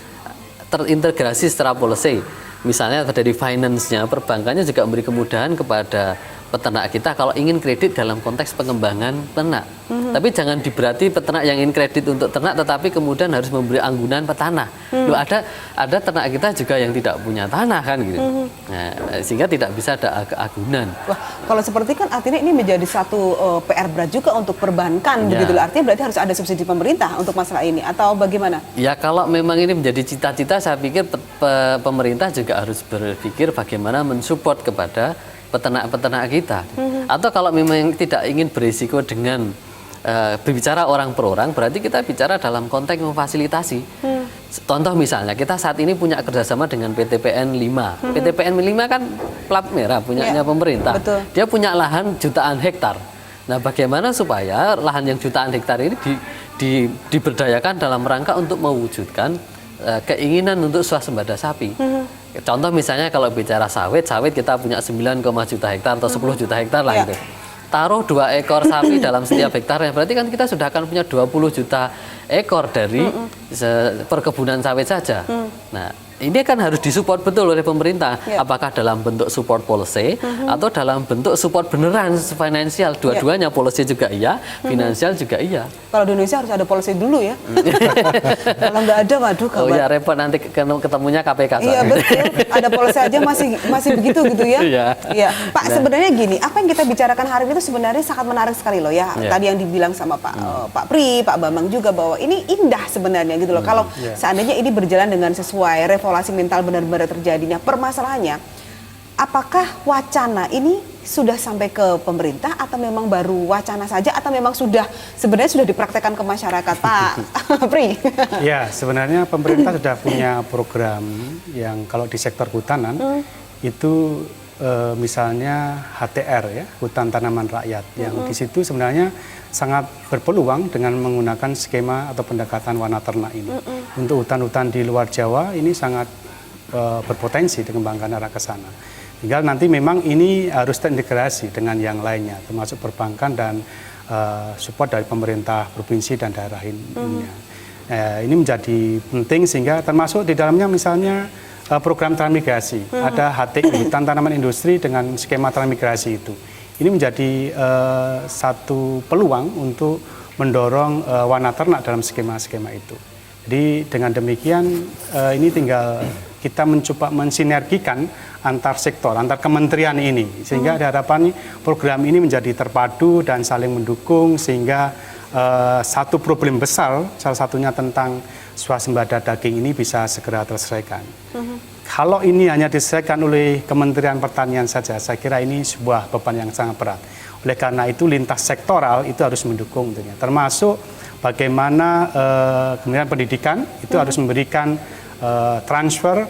terintegrasi secara policy. Misalnya dari finance-nya, perbankannya juga memberi kemudahan kepada peternak kita kalau ingin kredit dalam konteks pengembangan ternak. Tapi jangan diberarti peternak yang ingin kredit untuk ternak tetapi kemudian harus memberi anggunan petanah. Loh, ada ternak kita juga yang tidak punya tanah kan gitu. Nah, sehingga tidak bisa ada agunan. Wah, kalau seperti kan artinya ini menjadi satu PR berat juga untuk perbankan begitu loh. Artinya berarti harus ada subsidi pemerintah untuk masalah ini atau bagaimana? Ya kalau memang ini menjadi cita-cita, saya pikir pemerintah juga harus berpikir bagaimana mensupport kepada peternak-peternak kita. Atau kalau memang tidak ingin berisiko dengan berbicara orang per orang, berarti kita bicara dalam konteks memfasilitasi. Contoh misalnya kita saat ini punya kerjasama dengan PTPN 5. PTPN 5 kan plat merah punyanya pemerintah. Betul. Dia punya lahan jutaan hektar. Nah, bagaimana supaya lahan yang jutaan hektar ini diberdayakan dalam rangka untuk mewujudkan keinginan untuk swasembada sapi. Contoh misalnya kalau bicara sawit kita punya 9, juta hektar atau 10 juta hektar lah itu. Taruh 2 ekor sapi dalam setiap hektarnya, berarti kan kita sudah akan punya 20 juta ekor dari perkebunan sawit saja. Nah, ini kan harus disupport betul oleh pemerintah. Apakah dalam bentuk support policy atau dalam bentuk support beneran finansial. Dua-duanya, policy juga iya, finansial juga iya. Kalau di Indonesia harus ada policy dulu ya. Kalau nggak ada, waduh Oh kabar. ya repot nanti ketemunya KPK. Iya betul, ada policy aja masih begitu gitu ya. Iya. Iya, Pak, sebenarnya gini, apa yang kita bicarakan hari ini itu sebenarnya sangat menarik sekali loh ya. Iya. Tadi yang dibilang sama Pak Pri, Pak Bambang juga bahwa ini indah sebenarnya gitu loh. Kalau seandainya ini berjalan dengan sesuai revolusi mental benar-benar terjadinya, permasalahannya apakah wacana ini sudah sampai ke pemerintah atau memang baru wacana saja atau memang sebenarnya sudah dipraktekkan ke masyarakat, Pak Pri? Ya, sebenarnya pemerintah sudah punya program yang kalau di sektor hutanan itu misalnya HTR ya, hutan tanaman rakyat, yang di situ sebenarnya sangat berpeluang dengan menggunakan skema atau pendekatan wana ternak ini. Untuk hutan-hutan di luar Jawa ini sangat berpotensi dikembangkan arah ke sana. Tinggal nanti memang ini harus terintegrasi dengan yang lainnya, termasuk perbankan dan support dari pemerintah provinsi dan daerah ini. Ini menjadi penting sehingga termasuk di dalamnya misalnya program transmigrasi. Ada HTI, hutan tanaman industri dengan skema transmigrasi itu. Ini menjadi satu peluang untuk mendorong wana ternak dalam skema-skema itu. Jadi dengan demikian ini tinggal kita mencoba mensinergikan antar sektor, antar kementerian ini. Sehingga ada harapan program ini menjadi terpadu dan saling mendukung sehingga satu problem besar, salah satunya tentang swasembada daging ini bisa segera terselesaikan. Kalau ini hanya diselesaikan oleh Kementerian Pertanian saja, saya kira ini sebuah beban yang sangat berat. Oleh karena itu lintas sektoral itu harus mendukung tentunya. Termasuk bagaimana Kementerian Pendidikan itu harus memberikan transfer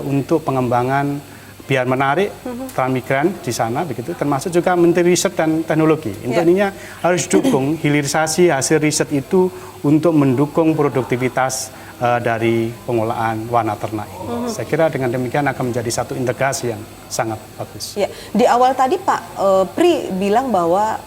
untuk pengembangan biar menarik transmigran di sana begitu, termasuk juga Menteri Riset dan Teknologi. Intinya harus dukung hilirisasi hasil riset itu untuk mendukung produktivitas dari pengolahan wana ternak ini. Saya kira dengan demikian akan menjadi satu integrasi yang sangat bagus. Ya, di awal tadi Pak Pri bilang bahwa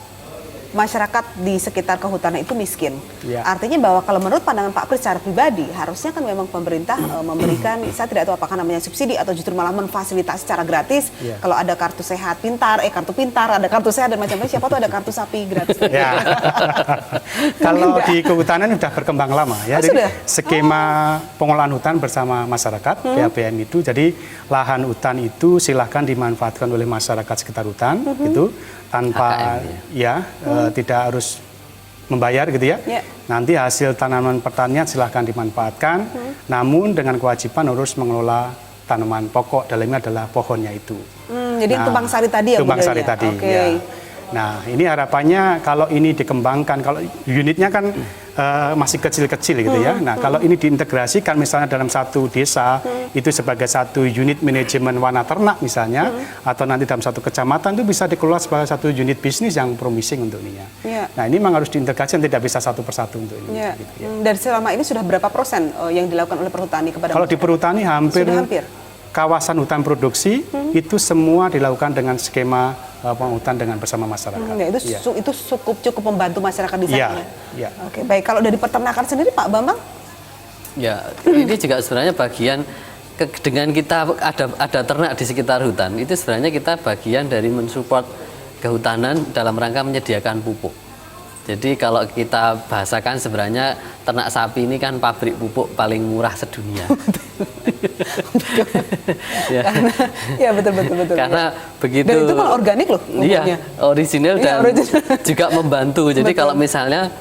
masyarakat di sekitar kehutanan itu miskin. Ya. Artinya bahwa kalau menurut pandangan Pak Pri secara pribadi, harusnya kan memang pemerintah memberikan, saya tidak tahu apakah namanya subsidi atau justru malah memfasilitasi secara gratis. Ya. Kalau ada kartu sehat pintar, kartu pintar, ada kartu sehat dan macam-macam, siapa tahu ada kartu sapi gratis. Ya. Kalau di kehutanan sudah berkembang lama ya. Jadi sudah? skema pengolahan hutan bersama masyarakat, PAPM itu. Jadi lahan hutan itu silahkan dimanfaatkan oleh masyarakat sekitar hutan gitu tanpa tidak harus membayar gitu ya. Nanti hasil tanaman pertanian silahkan dimanfaatkan, namun dengan kewajiban harus mengelola tanaman pokok, dalamnya adalah pohonnya itu. Jadi tumpang sari tadi ya? Tumpang sari tadi, ya. Nah, ini harapannya kalau ini dikembangkan, kalau unitnya kan masih kecil-kecil gitu ya. Nah, kalau ini diintegrasikan misalnya dalam satu desa, itu sebagai satu unit manajemen wana ternak misalnya, atau nanti dalam satu kecamatan itu bisa dikelola sebagai satu unit bisnis yang promising untuk ini ya. Nah, ini memang harus diintegrasikan, tidak bisa satu persatu untuk ini. Gitu, ya. Dan selama ini sudah berapa persen yang dilakukan oleh perhutani kepada Kalau di perhutani hampir kawasan hutan produksi itu semua dilakukan dengan skema penghutan dengan bersama masyarakat. Itu cukup membantu masyarakat di sana. Ya. Oke, baik. Kalau dari peternakan sendiri, Pak Bambang? Ya, ini juga sebenarnya bagian dengan kita ada ternak di sekitar hutan, itu sebenarnya kita bagian dari mensupport kehutanan dalam rangka menyediakan pupuk. Jadi kalau kita bahasakan sebenarnya ternak sapi ini kan pabrik pupuk paling murah sedunia. Ya betul. Karena begitu. Dan itu malah organik loh. Iya, original dan juga membantu. Jadi kalau misalnya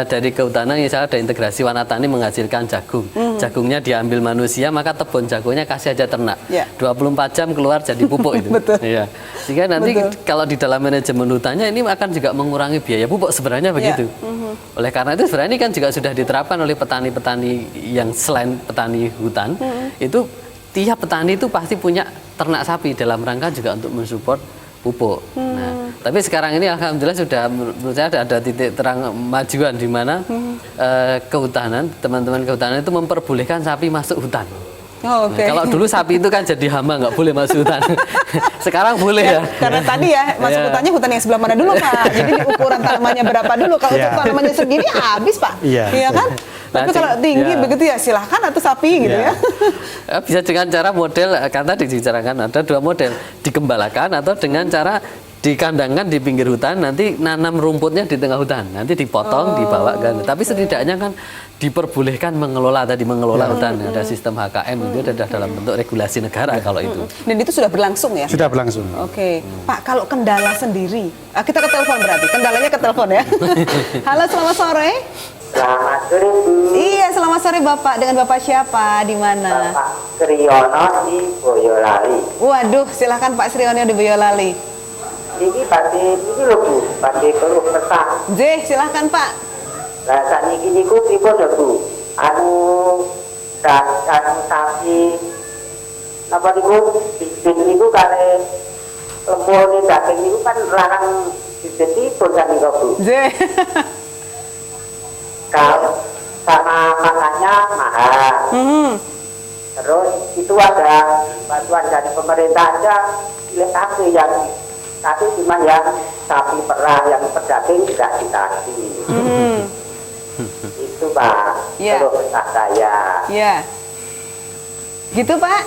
dari kehutanan misalnya ada integrasi wana tani menghasilkan jagung. Jagungnya diambil manusia, maka tebun jagungnya kasih aja ternak. 24 jam keluar jadi pupuk itu. Betul. Iya. Sehingga nanti kalau di dalam manajemen hutannya ini akan juga mengurangi biaya pupuk sebenarnya begitu. Oleh karena itu sebenarnya ini kan juga sudah diterapkan oleh petani-petani yang selain petani hutan, itu tiap petani itu pasti punya ternak sapi dalam rangka juga untuk mensupport pupuk. Nah, tapi sekarang ini alhamdulillah sudah menurut saya ada titik terang majuan di mana kehutanan, teman-teman kehutanan itu memperbolehkan sapi masuk hutan. Oh, oke. Nah, kalau dulu sapi itu kan jadi hama, nggak boleh masuk hutan. Sekarang boleh ya. Karena tadi ya masuk hutannya hutan yang sebelah mana dulu Pak. Jadi ukuran tanamannya berapa dulu. Kalau untuk tanamannya segini habis Pak. Iya kan? Tapi kalau tinggi begitu ya silahkan atau sapi gitu ya. Bisa dengan cara model, kan tadi dibicarakan ada dua model, digembalakan atau dengan cara dikandangkan di pinggir hutan, nanti nanam rumputnya di tengah hutan, nanti dipotong, dibawa kan. Tapi setidaknya kan diperbolehkan mengelola hutan. Ada sistem HKM itu ada dalam bentuk regulasi negara kalau itu. Dan itu sudah berlangsung ya? Sudah berlangsung. Oke. Pak, kalau kendala sendiri, kita ke telepon berarti, kendalanya ke telepon ya. Halo, selamat sore. Selamat sore Bu. Iya, selamat sore Bapak. Dengan Bapak siapa? Di mana? Bapak Sriono di Boyolali. Waduh, silakan Pak Sriono di Boyolali. Ini lho Bu, badhe keluh kesah. Silahkan Pak. Lah sakniki niku pripun lho Bu? Anu sapi napa niku bibit niku kare lemone daging niku kan larang dibetipun kan niku Bu. Kalau sama makannya mahal. Terus itu ada bantuan dari pemerintah aja, pilih sapi yang tapi cuma yang sapi perah yang berdaging tidak dikasih. Itu Pak, kalau kesah saya. Iya. Gitu Pak?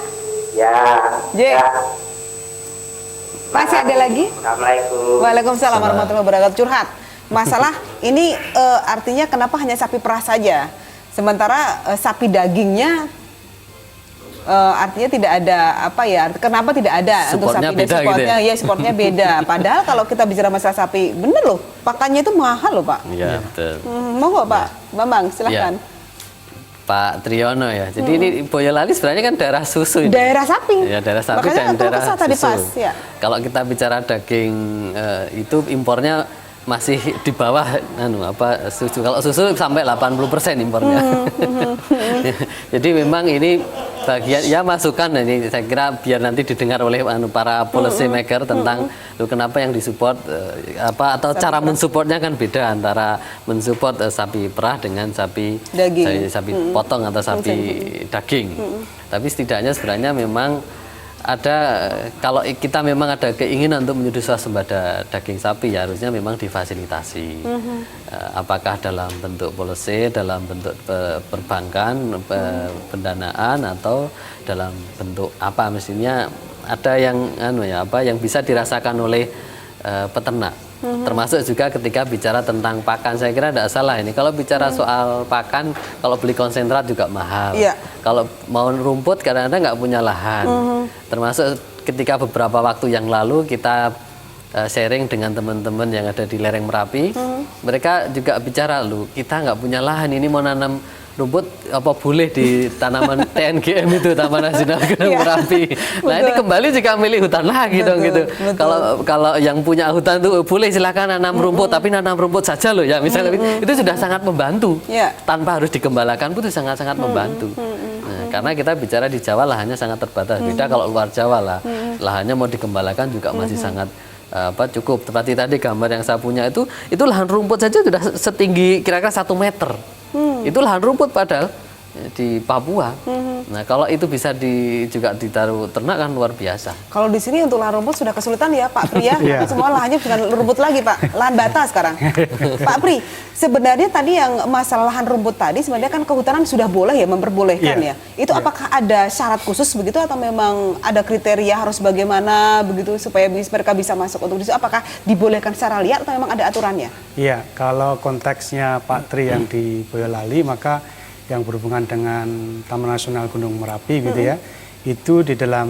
Ya. Masih ada lagi? Assalamualaikum. Waalaikumsalam warahmatullahi wabarakatuh. Curhat. Masalah ini artinya kenapa hanya sapi perah saja? Sementara sapi dagingnya artinya tidak ada kenapa tidak ada untuk sapi dan supportnya gitu ya? Supportnya beda. Padahal kalau kita bicara masalah sapi, bener loh, pakannya itu mahal loh Pak. Iya betul. Monggo Pak Bambang, silahkan. Ya. Pak Triono ya. Jadi ini Boyolali sebenarnya kan daerah susu ini. Daerah sapi. Ya, daerah sapi dan daerah susu. Kalau kita bicara daging itu impornya masih di bawah susu. Kalau susu sampai 80% impornya. Jadi memang ini bagian ya masukan ini saya kira biar nanti didengar oleh para policy maker tentang kenapa yang disupport atau sapi cara mensupportnya kan beda antara mensupport sapi perah dengan sapi daging. Sapi potong atau sapi daging. Tapi setidaknya sebenarnya memang ada, kalau kita memang ada keinginan untuk menyudah swasembada daging sapi ya harusnya memang difasilitasi. Apakah dalam bentuk policy, dalam bentuk perbankan, pendanaan atau dalam bentuk apa mestinya ada yang yang bisa dirasakan oleh peternak. Termasuk juga ketika bicara tentang pakan, saya kira tidak salah ini. Kalau bicara soal pakan, kalau beli konsentrat juga mahal. Kalau mau rumput kadang-kadang nggak punya lahan. Termasuk ketika beberapa waktu yang lalu kita sharing dengan teman-teman yang ada di lereng Merapi, mereka juga bicara, kita nggak punya lahan, ini mau nanam rumput apa boleh di tanaman TNGM itu Taman Nasional Gunung Merapi. Nah ini kembali juga milih hutan lagi dong gitu. Kalau yang punya hutan itu boleh silakan nanam rumput, tapi nanam rumput saja loh ya misalnya itu sudah sangat membantu. Tanpa harus digembalakan pun itu sangat-sangat membantu. Nah, karena kita bicara di Jawa lahannya sangat terbatas. Beda kalau luar Jawa lah lahannya mau digembalakan juga masih sangat cukup. Seperti tadi gambar yang saya punya itu lahan rumput saja sudah setinggi kira-kira 1 meter. Itu lahan rumput padahal di Papua. Nah kalau itu bisa juga ditaruh ternak kan luar biasa. Kalau di sini untuk lahan rumput sudah kesulitan ya Pak Pri ya. Semua lahannya bukan rumput lagi Pak, lahan bata sekarang. Pak Pri, sebenarnya tadi yang masalah lahan rumput tadi sebenarnya kan kehutanan sudah boleh ya, memperbolehkan ya. Itu apakah ada syarat khusus begitu atau memang ada kriteria harus bagaimana begitu supaya mereka bisa masuk untuk itu? Apakah dibolehkan secara liar atau memang ada aturannya? Iya, kalau konteksnya Pak Tri yang di Boyolali maka yang berhubungan dengan Taman Nasional Gunung Merapi gitu ya, itu di dalam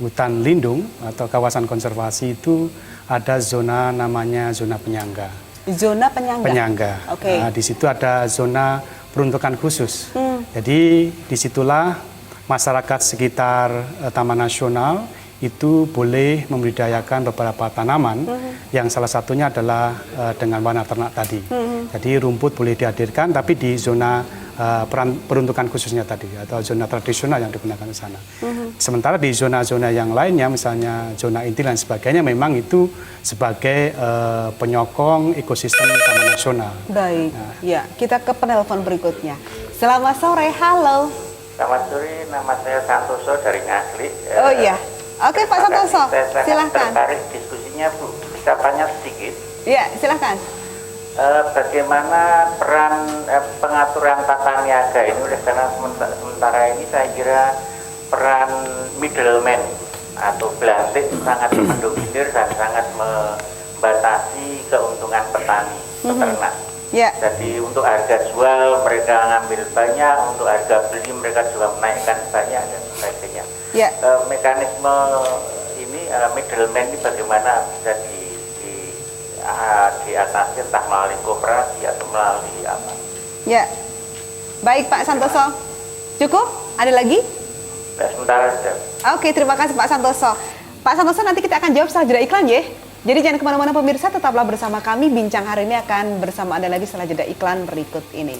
hutan lindung atau kawasan konservasi itu ada zona namanya zona penyangga. Zona penyangga? Penyangga. Nah, di situ ada zona peruntukan khusus. Jadi disitulah masyarakat sekitar Taman Nasional itu boleh membudidayakan beberapa tanaman yang salah satunya adalah dengan warna ternak tadi. Jadi rumput boleh dihadirkan tapi di zona peruntukan khususnya tadi atau zona tradisional yang digunakan di sana. Sementara di zona-zona yang lainnya misalnya zona inti dan sebagainya memang itu sebagai penyokong ekosistem taman nasional. Baik, ya kita ke penelpon berikutnya. Selamat sore, halo. Selamat sore, nama saya Santoso dari Ngaglik. Oh iya, oke Pak Santoso, Saya silahkan. tertarik diskusinya Bu, bisa tanya sedikit. Ya, silahkan. Bagaimana peran pengaturan tata niaga ini oleh karena sementara ini saya kira peran middleman atau belantik sangat mendominir dan sangat membatasi keuntungan petani peternak. Ya. Jadi untuk harga jual mereka ngambil banyak, untuk harga beli mereka juga menaikkan banyak dan sebagainya. Ya. Mekanisme ini middleman ini bagaimana bisa diatasi entah melalui koperasi atau melalui apa? Ya. Baik Pak Santoso. Cukup? Ada lagi? Nah, sementara saja. Oke, terima kasih Pak Santoso. Pak Santoso, nanti kita akan jawab setelah jeda iklan ya. Jadi jangan kemana-mana pemirsa, tetaplah bersama kami. Bincang hari ini akan bersama Anda lagi setelah jeda iklan berikut ini.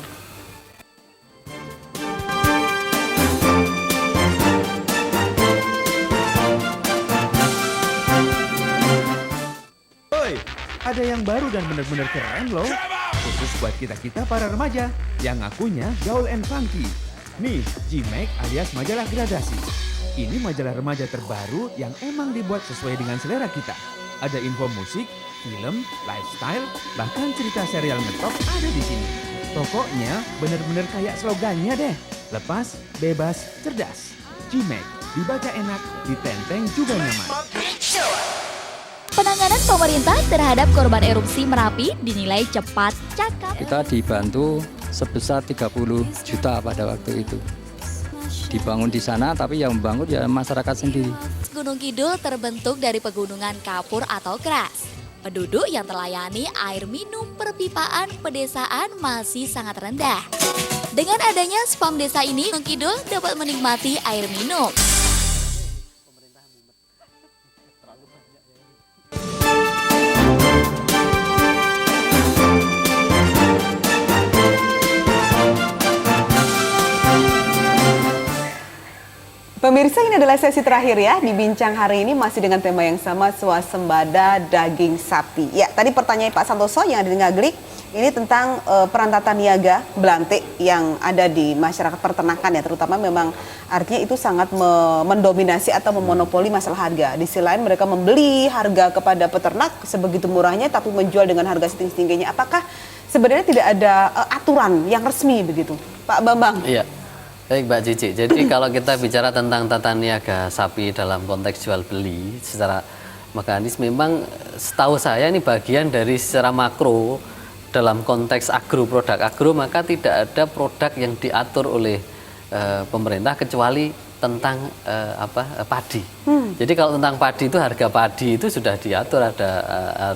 Oi, ada yang baru dan benar-benar keren loh. Khusus buat kita-kita para remaja yang ngakunya gaul and funky. Nih, G-Mag alias majalah gradasi. Ini majalah remaja terbaru yang emang dibuat sesuai dengan selera kita. Ada info musik, film, lifestyle, bahkan cerita serial ngetop ada di sini. Pokoknya bener-bener kayak slogannya deh. Lepas, bebas, cerdas. G-Mag, dibaca enak, ditenteng juga nyaman. Penanganan pemerintah terhadap korban erupsi Merapi dinilai cepat, cakap. Kita dibantu sebesar 30 juta pada waktu itu. Dibangun di sana tapi yang membangun ya masyarakat sendiri. Gunung Kidul terbentuk dari pegunungan kapur atau keras. Penduduk yang terlayani air minum perpipaan pedesaan masih sangat rendah. Dengan adanya spam desa ini, Gunung Kidul dapat menikmati air minum. Pemirsa, ini adalah sesi terakhir ya di Bincang hari ini masih dengan tema yang sama, swasembada daging sapi. Ya, tadi pertanyaan Pak Santoso yang ada di Ngaglik ini tentang peran tata niaga belantik yang ada di masyarakat peternakan ya, terutama memang artinya itu sangat mendominasi atau memonopoli masalah harga. Di sisi lain mereka membeli harga kepada peternak sebegitu murahnya tapi menjual dengan harga setinggi-tingginya. Apakah sebenarnya tidak ada aturan yang resmi begitu, Pak Bambang? Iya. Baik Mbak Cici, jadi kalau kita bicara tentang tata niaga sapi dalam konteks jual beli secara mekanis, memang setahu saya ini bagian dari secara makro dalam konteks agro, produk agro, maka tidak ada produk yang diatur oleh pemerintah kecuali tentang padi. Jadi kalau tentang padi itu harga padi itu sudah diatur, ada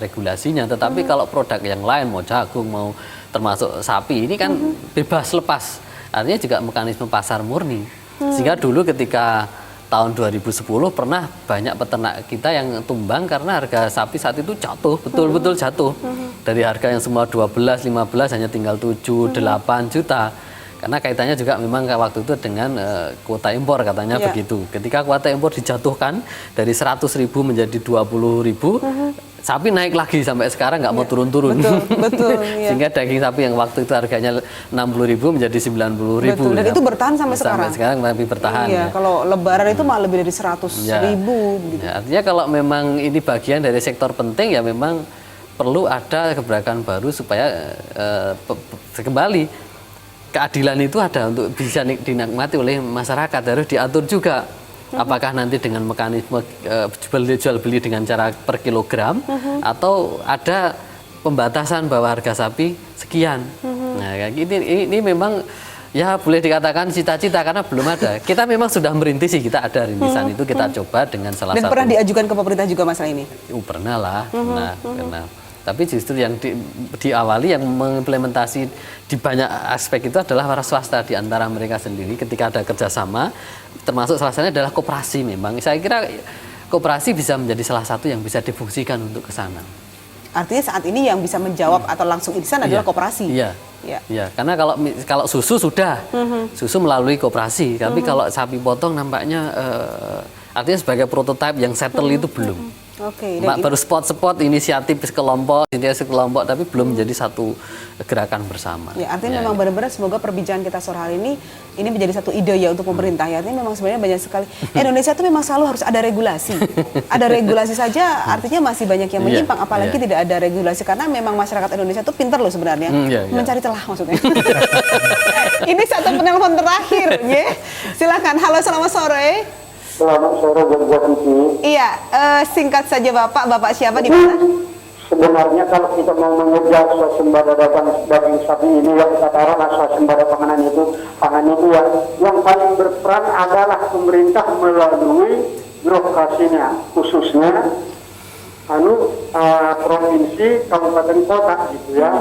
regulasinya, tetapi kalau produk yang lain mau jagung mau termasuk sapi ini kan bebas lepas. Artinya juga mekanisme pasar murni. Sehingga dulu ketika tahun 2010 pernah banyak peternak kita yang tumbang karena harga sapi saat itu jatuh, betul-betul jatuh. Dari harga yang semua 12, 15 hanya tinggal 7, 8 juta. Karena kaitannya juga memang waktu itu dengan kuota impor katanya begitu. Ketika kuota impor dijatuhkan dari 100.000 menjadi 20.000, sapi naik lagi sampai sekarang nggak mau turun-turun. Betul. Sehingga daging sapi yang waktu itu harganya 60.000 menjadi 90.000. Betul. Dan itu bertahan sampai sekarang. Sampai sekarang masih bertahan. Iya, kalau lebaran itu malah lebih dari 100.000. Gitu. Ya, artinya kalau memang ini bagian dari sektor penting ya memang perlu ada gebrakan baru supaya kembali keadilan itu ada untuk bisa dinikmati oleh masyarakat, harus diatur juga. Apakah nanti dengan mekanisme jual beli dengan cara per kilogram atau ada pembatasan bahwa harga sapi sekian. Nah, ini memang ya boleh dikatakan cita-cita karena belum ada. Kita memang sudah merintis sih, kita ada rintisan itu kita coba dengan salah satu. Dan pernah diajukan ke pemerintah juga masalah ini? Pernah lah, pernah. Tapi justru yang diawali yang mengimplementasi di banyak aspek itu adalah para swasta di antara mereka sendiri ketika ada kerjasama, termasuk salah satunya adalah koperasi memang. Saya kira koperasi bisa menjadi salah satu yang bisa difungsikan untuk ke sana. Artinya saat ini yang bisa menjawab atau langsung insan adalah koperasi. Iya. Ya. Ya, karena kalau susu sudah, susu melalui koperasi, tapi kalau sapi potong nampaknya artinya sebagai prototipe yang settle itu belum. Oke. Baru spot-spot inisiatif sekelompok, tapi belum menjadi satu gerakan bersama. Ya, artinya memang benar-benar semoga perbincangan kita sore hari ini menjadi satu ide ya untuk pemerintah. Ya, artinya memang sebenarnya banyak sekali. Indonesia itu memang selalu harus ada regulasi. Ada regulasi saja artinya masih banyak yang menyimpang, apalagi tidak ada regulasi karena memang masyarakat Indonesia itu pintar loh sebenarnya. Mencari celah maksudnya. Ini satu penelpon terakhir, ya. Silakan. Halo, selamat sore. Selamat sore Jogja TV. Iya, singkat saja Bapak siapa di mana? Sebenarnya kalau kita mau mengejar swasembada daging sapi ini yang katakanlah swasembada pangan itu ya, yang paling berperan adalah pemerintah melalui birokrasinya, khususnya provinsi, kabupaten, kota gitu ya.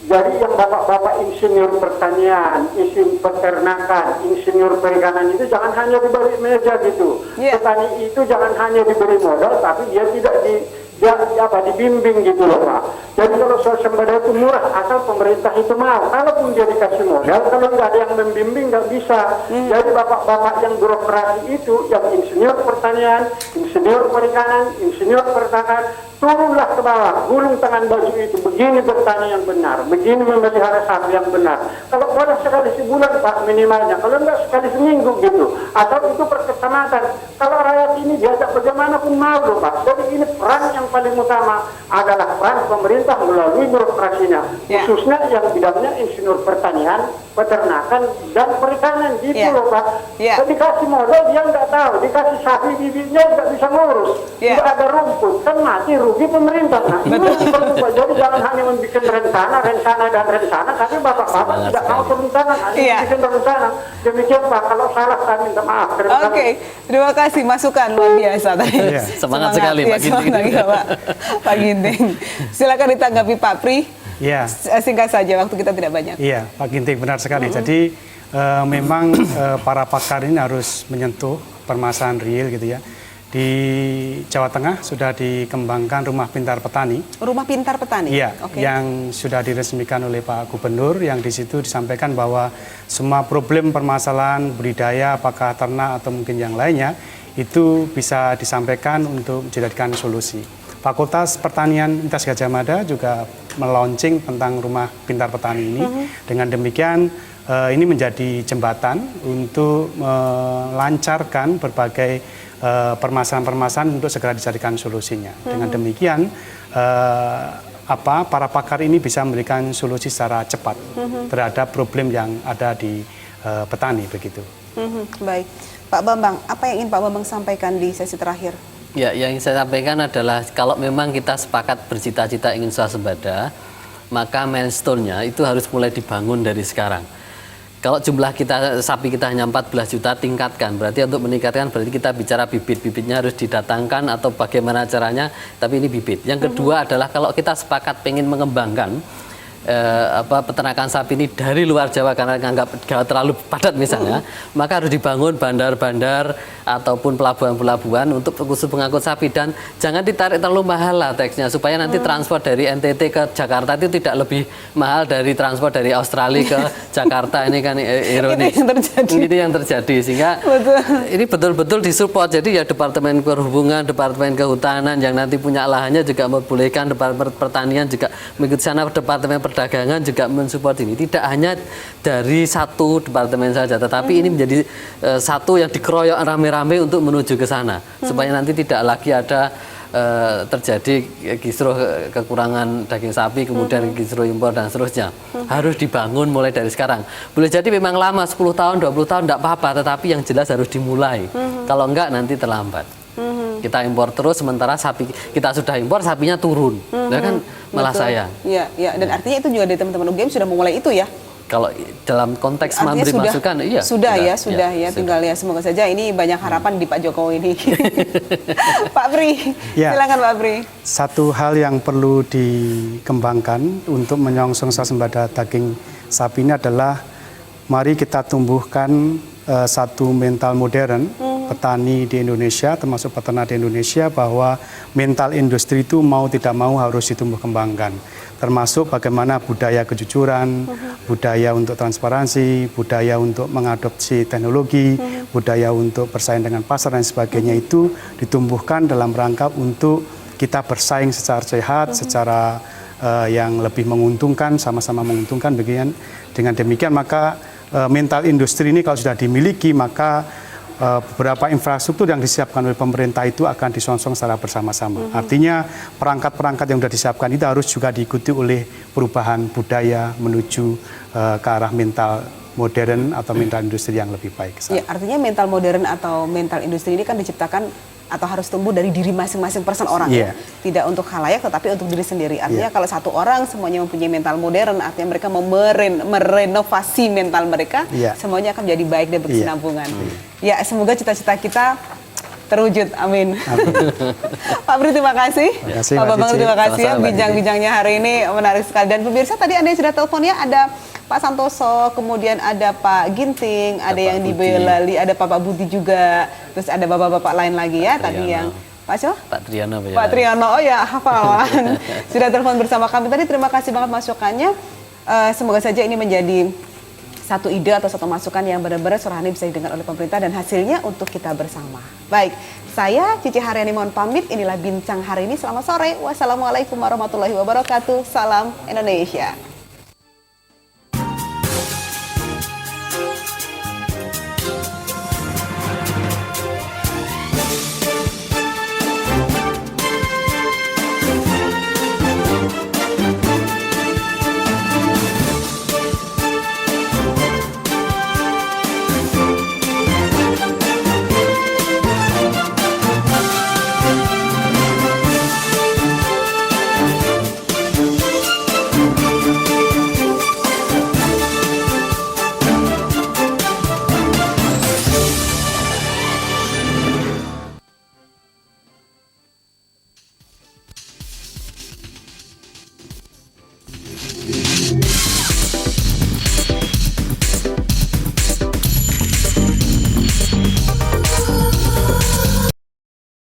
Jadi yang bapak-bapak insinyur pertanian, insinyur peternakan, insinyur perikanan itu jangan hanya diberi meja gitu. Petani itu jangan hanya diberi modal, tapi dia tidak dibimbing gitu loh Pak. Jadi kalau swasembada itu murah asal pemerintah itu mau. Kalaupun dia dikasih modal, kalau nggak ada yang membimbing nggak bisa. Jadi bapak-bapak yang birokrasi itu, yang insinyur pertanian, insinyur perikanan, insinyur peternakan, turunlah ke bawah, gulung tangan baju itu, begini bertani yang benar, begini memelihara sapi yang benar. Kalau boleh sekali sebulan Pak minimalnya, kalau enggak sekali seminggu gitu, atau itu per kecamatan. Kalau rakyat ini diajak bagaimanapun mau loh Pak. Jadi ini peran yang paling utama adalah peran pemerintah melalui birokrasinya, khususnya yang bidangnya insinyur pertanian, peternakan, dan perikanan gitu loh Pak. Jadi dikasih modal dia nggak tahu, dikasih sapi bibitnya nggak bisa ngurus, nggak ada rumput, kan mati rugi pemerintah. Nah, ini perlu Pak. Jadi jangan hanya membuat rencana, tapi bapak-bapak tidak mau turun tangan, hanya membuat rencana. Demikian Pak, kalau salah saya minta maaf. Oke, terima kasih masukan luar biasa tadi. Semangat sekali Pak Ginting. Pak Ginting. Silakan ditanggapi Pak Pri. Iya. Singkat saja, waktu kita tidak banyak. Iya, Pak Ginting benar sekali. Jadi memang para pakar ini harus menyentuh permasalahan real gitu ya. Di Jawa Tengah sudah dikembangkan Rumah Pintar Petani. Rumah Pintar Petani? Iya, yang sudah diresmikan oleh Pak Gubernur, yang di situ disampaikan bahwa semua problem permasalahan budidaya, apakah ternak atau mungkin yang lainnya, itu bisa disampaikan untuk dijadikan solusi. Fakultas Pertanian Universitas Gadjah Mada juga melaunching tentang Rumah Pintar Petani ini. Dengan demikian, ini menjadi jembatan untuk melancarkan berbagai permasalahan-permasalahan untuk segera dijadikan solusinya. Dengan demikian, para pakar ini bisa memberikan solusi secara cepat terhadap problem yang ada di petani begitu. Baik, Pak Bambang, apa yang ingin Pak Bambang sampaikan di sesi terakhir? Ya, yang saya sampaikan adalah kalau memang kita sepakat bercita-cita ingin swasembada, maka milestone-nya itu harus mulai dibangun dari sekarang. Kalau jumlah sapi kita hanya 14 juta, tingkatkan. Berarti untuk meningkatkan berarti kita bicara bibit-bibitnya harus didatangkan atau bagaimana caranya, tapi ini bibit. Yang kedua adalah kalau kita sepakat pengen mengembangkan peternakan sapi ini dari luar Jawa karena nganggap Jawa terlalu padat misalnya, maka harus dibangun bandar-bandar ataupun pelabuhan-pelabuhan untuk khusus pengangkut sapi, dan jangan ditarik terlalu mahal lah teksnya supaya nanti transport dari NTT ke Jakarta itu tidak lebih mahal dari transport dari Australia ke Jakarta. Ini kan ironis. Ini yang terjadi sehingga ini betul-betul disupport. Jadi ya Departemen Perhubungan, Departemen Kehutanan yang nanti punya lahannya juga membolehkan, Departemen Pertanian juga mengikuti sana, Departemen Perdagangan juga mensupport ini. Tidak hanya dari satu departemen saja, tetapi ini menjadi satu yang dikeroyok rame-rame untuk menuju ke sana, supaya nanti tidak lagi ada terjadi kisruh kekurangan daging sapi, kemudian kisruh impor dan seterusnya. Harus dibangun mulai dari sekarang. Boleh jadi memang lama, 10 tahun, 20 tahun, tidak apa-apa, tetapi yang jelas harus dimulai. Kalau enggak nanti terlambat. Kita impor terus, sementara sapi kita sudah impor, sapinya turun. Nah kan malah sayang. Iya, dan artinya itu juga dari teman-teman UGM sudah memulai itu ya? Kalau dalam konteks memberi masukan, iya. Sudah. Tinggal ya semoga saja ini banyak harapan di Pak Jokowi ini. Pak Pri, silakan Pak Pri. Satu hal yang perlu dikembangkan untuk menyongsong swasembada daging sapi ini adalah mari kita tumbuhkan satu mental modern petani di Indonesia, termasuk peternak di Indonesia, bahwa mental industri itu mau tidak mau harus ditumbuh kembangkan. Termasuk bagaimana budaya kejujuran, budaya untuk transparansi, budaya untuk mengadopsi teknologi, budaya untuk bersaing dengan pasar dan sebagainya itu ditumbuhkan dalam rangka untuk kita bersaing secara sehat, secara yang lebih menguntungkan, sama-sama menguntungkan. Dengan demikian maka mental industri ini kalau sudah dimiliki, maka beberapa infrastruktur yang disiapkan oleh pemerintah itu akan disonsong secara bersama-sama. Artinya perangkat-perangkat yang sudah disiapkan itu harus juga diikuti oleh perubahan budaya menuju ke arah mental modern atau mental industri yang lebih baik. Ya, artinya mental modern atau mental industri ini kan diciptakan atau harus tumbuh dari diri masing-masing person orang ya. Tidak untuk khalayak tetapi untuk diri sendiri. Artinya kalau satu orang semuanya mempunyai mental modern, artinya mereka merenovasi mental mereka, semuanya akan menjadi baik dan berkesinambungan. Ya, semoga cita-cita kita terwujud. Amin. Pak Bri, terima kasih. Pak Bambang, terima kasih ya. Bincang-bincangnya hari ini menarik sekali. Dan pemirsa, tadi Anda yang sudah teleponnya ada Pak Santoso, kemudian ada Pak Ginting, ada yang di Boyolali, ada Pak Budi juga, terus ada bapak-bapak lain lagi ya. Tadi yang Pak siapa? Pak Triyono. Pak Triyono, oh ya hafalan. Sudah telepon bersama kami tadi. Terima kasih banget masukannya. Semoga saja ini menjadi satu ide atau satu masukan yang benar-benar Surahani bisa didengar oleh pemerintah dan hasilnya untuk kita bersama. Baik, saya Cici Haryani mohon pamit. Inilah bincang hari ini. Selamat sore. Wassalamualaikum warahmatullahi wabarakatuh. Salam Indonesia.